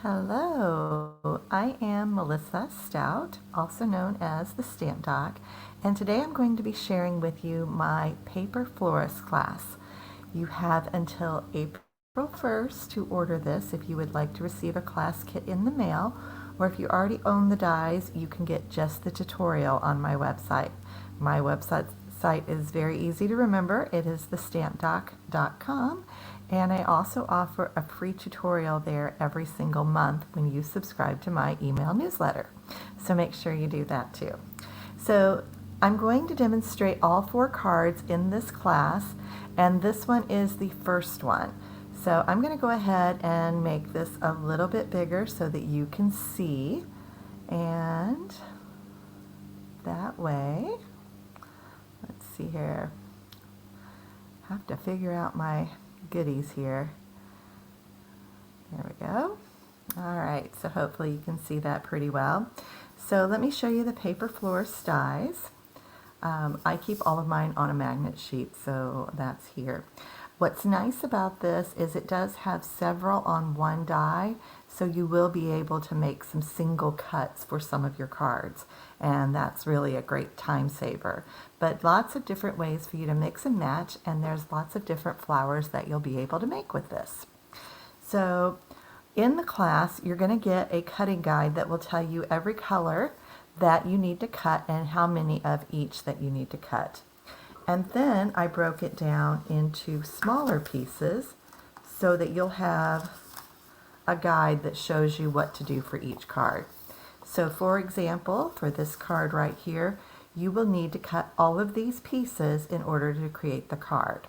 Hello, I am Melissa Stout, also known as the Stamp Doc, and today I'm going to be sharing with you my Paper Florist class. You have until April 1st to order this if you would like to receive a class kit in the mail, or if you already own the dies, you can get just the tutorial on my website. My website is very easy to remember. It is thestampdoc.com, and I also offer a free tutorial there every single month when you subscribe to my email newsletter. So make sure you do that too. So I'm going to demonstrate all 4 cards in this class, and this one is the first one. So I'm going to go ahead and make this a little bit bigger so that you can see, and that way, let's see here, I have to figure out my goodies here. There we go. Alright, so hopefully you can see that pretty well. So let me show you the Paper Florist dies. I keep all of mine on a magnet sheet, so that's here. What's nice about this is it does have several on one die, so you will be able to make some single cuts for some of your cards, and that's really a great time saver. But lots of different ways for you to mix and match, and there's lots of different flowers that you'll be able to make with this. So in the class, you're going to get a cutting guide that will tell you every color that you need to cut and how many of each that you need to cut. And then I broke it down into smaller pieces so that you'll have a guide that shows you what to do for each card. So for example, for this card right here, you will need to cut all of these pieces in order to create the card.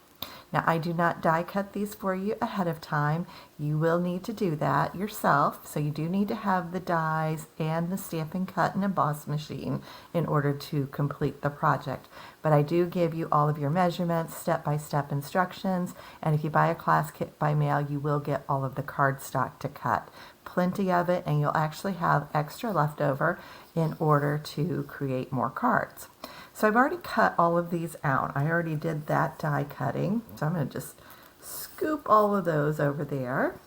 Now, I do not die cut these for you ahead of time. You will need to do that yourself, so you do need to have the dies and the Stampin' Cut and Emboss machine in order to complete the project. But I do give you all of your measurements, step-by-step instructions, and if you buy a class kit by mail, you will get all of the cardstock to cut. Plenty of it, and you'll actually have extra left over in order to create more cards. So I've already cut all of these out. I already did that die cutting, so I'm going to just scoop all of those over there.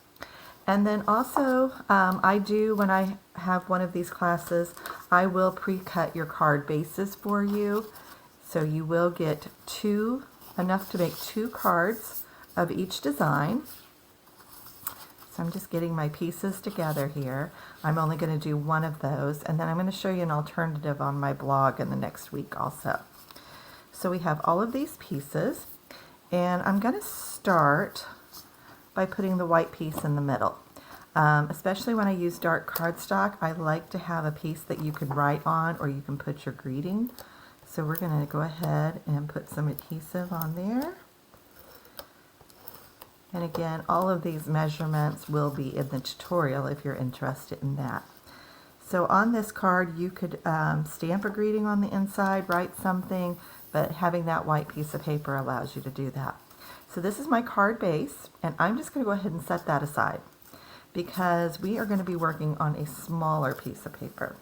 And then also, I do, when I have one of these classes, I will pre-cut your card bases for you. So you will get enough to make 2 cards of each design. So I'm just getting my pieces together here. I'm only going to do one of those, and then I'm going to show you an alternative on my blog in the next week also. So we have all of these pieces, and I'm going to start by putting the white piece in the middle. Especially when I use dark cardstock, I like to have a piece that you can write on or you can put your greeting. So we're going to go ahead and put some adhesive on there. And again, all of these measurements will be in the tutorial if you're interested in that. So on this card, you could stamp a greeting on the inside, write something, but having that white piece of paper allows you to do that. So this is my card base, and I'm just going to go ahead and set that aside because we are going to be working on a smaller piece of paper.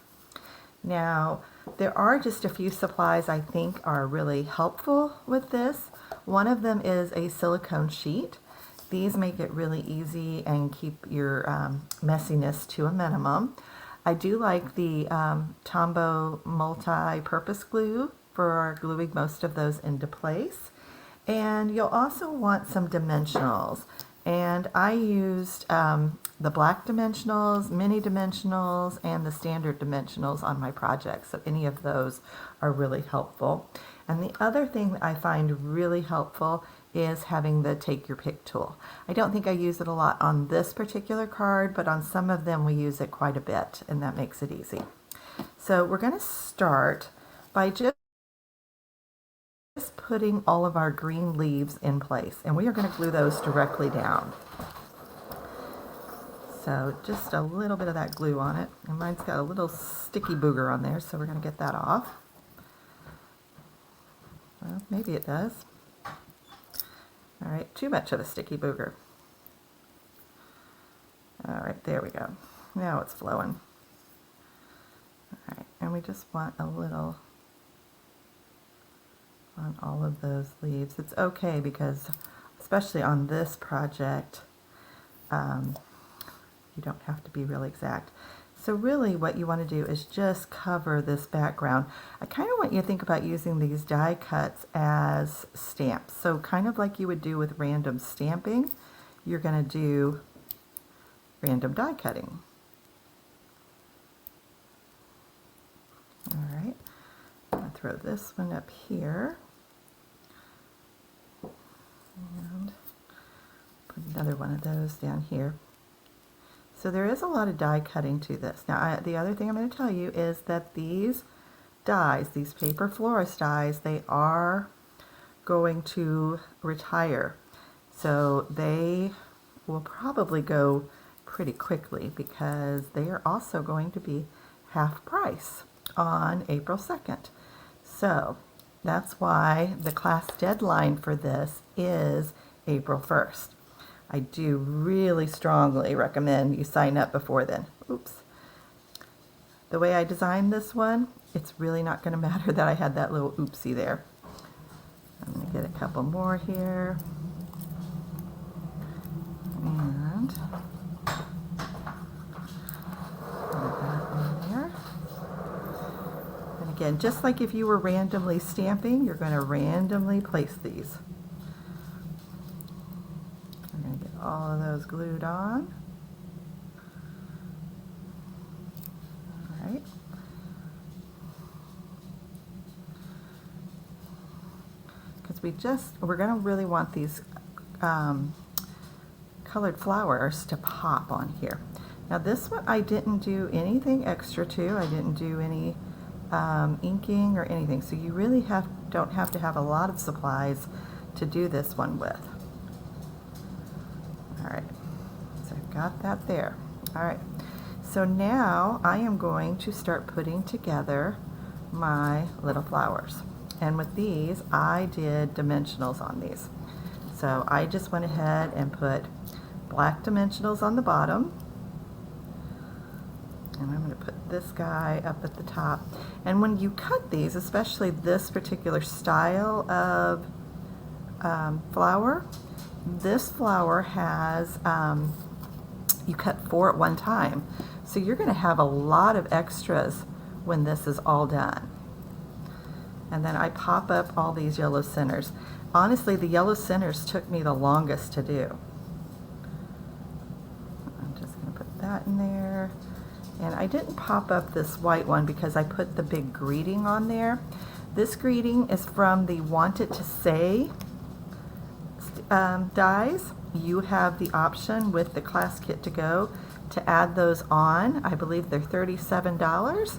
Now, there are just a few supplies I think are really helpful with this. One of them is a silicone sheet. These make it really easy and keep your messiness to a minimum. I do like the Tombow multi-purpose glue for gluing most of those into place. And you'll also want some dimensionals. And I used the black dimensionals, mini dimensionals, and the standard dimensionals on my project. So any of those are really helpful. And the other thing that I find really helpful is having the take your pick tool. I don't think I use it a lot on this particular card, but on some of them we use it quite a bit, and that makes it easy. So we're going to start by just putting all of our green leaves in place, and we are going to glue those directly down. So just a little bit of that glue on it, and mine's got a little sticky booger on there, so we're going to get that off. Well, maybe it does. All right, too much of a sticky booger. All right, there we go. Now it's flowing. All right, and we just want a little on all of those leaves. It's okay because, especially on this project, You don't have to be really exact. So really what you want to do is just cover this background. I kind of want you to think about using these die cuts as stamps. So kind of like you would do with random stamping, you're going to do random die cutting. All right, I'm going to throw this one up here and put another one of those down here. So there is a lot of die cutting to this. Now the other thing I'm going to tell you is that these dies, these Paper Florist dies, they are going to retire. So they will probably go pretty quickly because they are also going to be half price on April 2nd. So that's why the class deadline for this is April 1st. I do really strongly recommend you sign up before then. Oops. The way I designed this one, it's really not going to matter that I had that little oopsie there. I'm going to get a couple more here. And put that in there. And again, just like if you were randomly stamping, you're going to randomly place these. I'm going to get all of those glued on. All right. Because we're going to really want these colored flowers to pop on here. Now this one I didn't do anything extra to. I didn't do any inking or anything. So you really don't have to have a lot of supplies to do this one with. All right, so I've got that there. All right, so now I am going to start putting together my little flowers. And with these, I did dimensionals on these. So I just went ahead and put black dimensionals on the bottom. And I'm going to put this guy up at the top. And when you cut these, especially this particular style of flower, this flower has, you cut 4 at one time. So you're going to have a lot of extras when this is all done. And then I pop up all these yellow centers. Honestly, the yellow centers took me the longest to do. I'm just going to put that in there. And I didn't pop up this white one because I put the big greeting on there. This greeting is from the Want It to Say dies. You have the option with the class kit to go to add those on. I believe they're $37,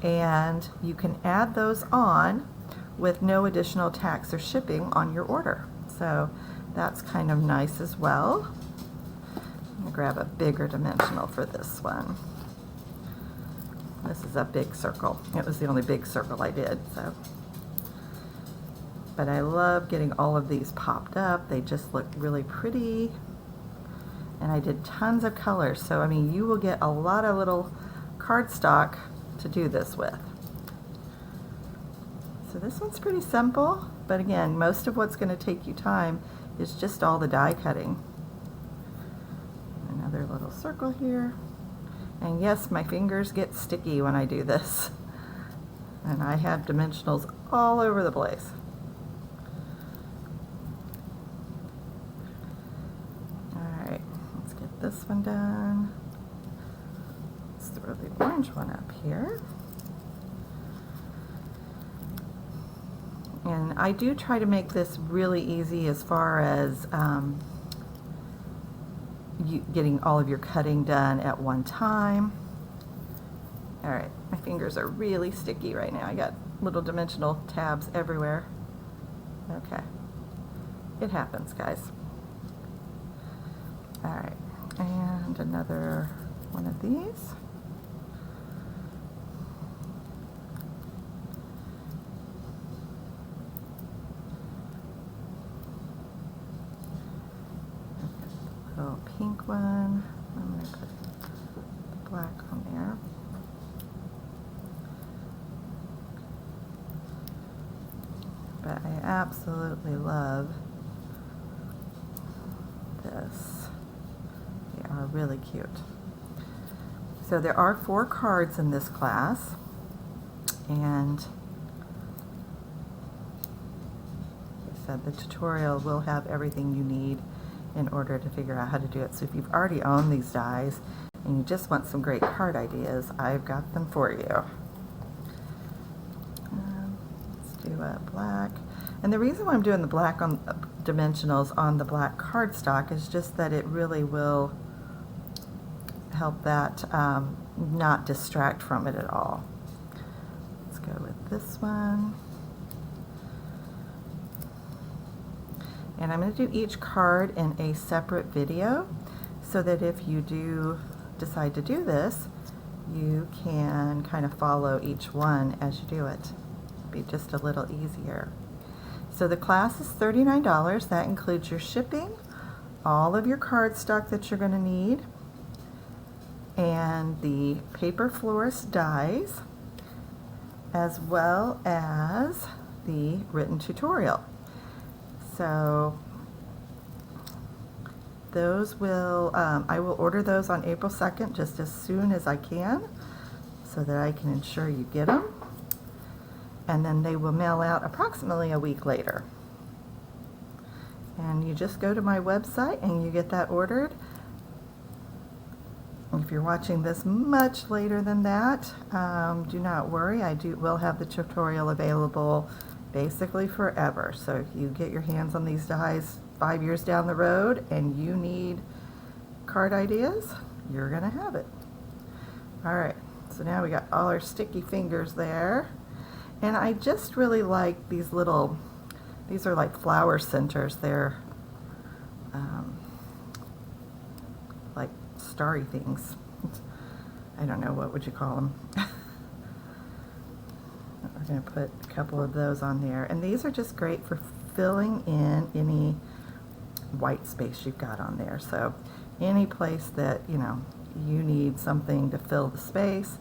and you can add those on with no additional tax or shipping on your order. So that's kind of nice as well. I'm going to grab a bigger dimensional for this one. This is a big circle. It was the only big circle I did. So, but I love getting all of these popped up. They just look really pretty. And I did tons of colors. So I mean, you will get a lot of little cardstock to do this with. So this one's pretty simple, but again, most of what's going to take you time is just all the die cutting. Another little circle here. And yes, my fingers get sticky when I do this. And I have dimensionals all over the place. Alright, let's get this one done. Let's throw the orange one up here. And I do try to make this really easy as far as getting all of your cutting done at one time. All right, my fingers are really sticky right now. I got little dimensional tabs everywhere. Okay, it happens, guys. All right, and another one of these. Little pink one. I'm going to put the black on there. But I absolutely love this. They are really cute. So there are 4 cards in this class, and like I said, the tutorial will have everything you need in order to figure out how to do it. So if you've already owned these dies and you just want some great card ideas, I've got them for you. Let's do a black. And the reason why I'm doing the black on dimensionals on the black cardstock is just that it really will help that not distract from it at all. Let's go with this one. And I'm going to do each card in a separate video so that if you do decide to do this, you can kind of follow each one as you do it. It'll be just a little easier. So the class is $39. That includes your shipping, all of your cardstock that you're going to need, and the Paper Florist dies, as well as the written tutorial. So those will, I will order those on April 2nd just as soon as I can so that I can ensure you get them. And then they will mail out approximately a week later. And you just go to my website and you get that ordered. If you're watching this much later than that, do not worry. I will have the tutorial available basically forever. So if you get your hands on these dies 5 years down the road and you need card ideas, you're going to have it. All right, so now we got all our sticky fingers there. And I just really like these little, these are like flower centers. They're like starry things. I don't know, what would you call them? We're going to put a couple of those on there. And these are just great for filling in any white space you've got on there. So any place that, you know, you need something to fill the space,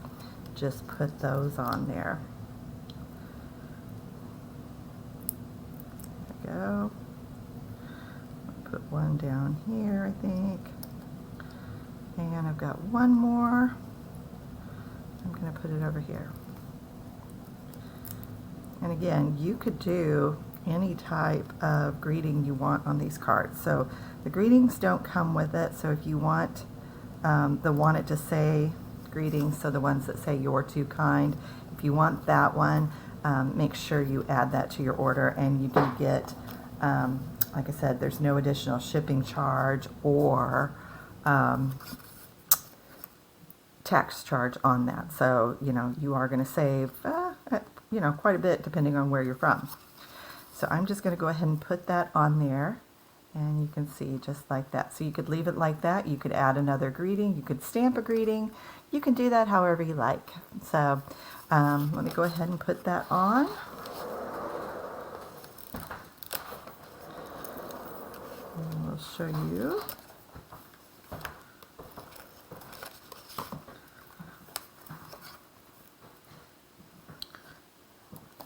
just put those on there. There we go. I'll put one down here, I think. And I've got one more. I'm going to put it over here. And again, you could do any type of greeting you want on these cards. So the greetings don't come with it. So if you want the want it to say greetings, so the ones that say "you're too kind," if you want that one, make sure you add that to your order, and you do get, like I said, there's no additional shipping charge or tax charge on that. So, you know, you are going to save, you know, quite a bit depending on where you're from. So I'm just going to go ahead and put that on there, and you can see just like that. So you could leave it like that. You could add another greeting. You could stamp a greeting. You can do that however you like. So let me go ahead and put that on. And we'll show you.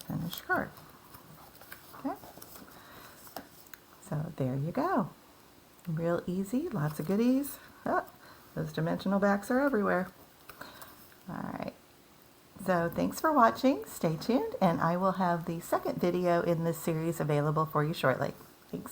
Finished card. Okay. So there you go. Real easy, lots of goodies. Oh, those dimensional backs are everywhere. All right. So thanks for watching. Stay tuned, and I will have the second video in this series available for you shortly. Thanks.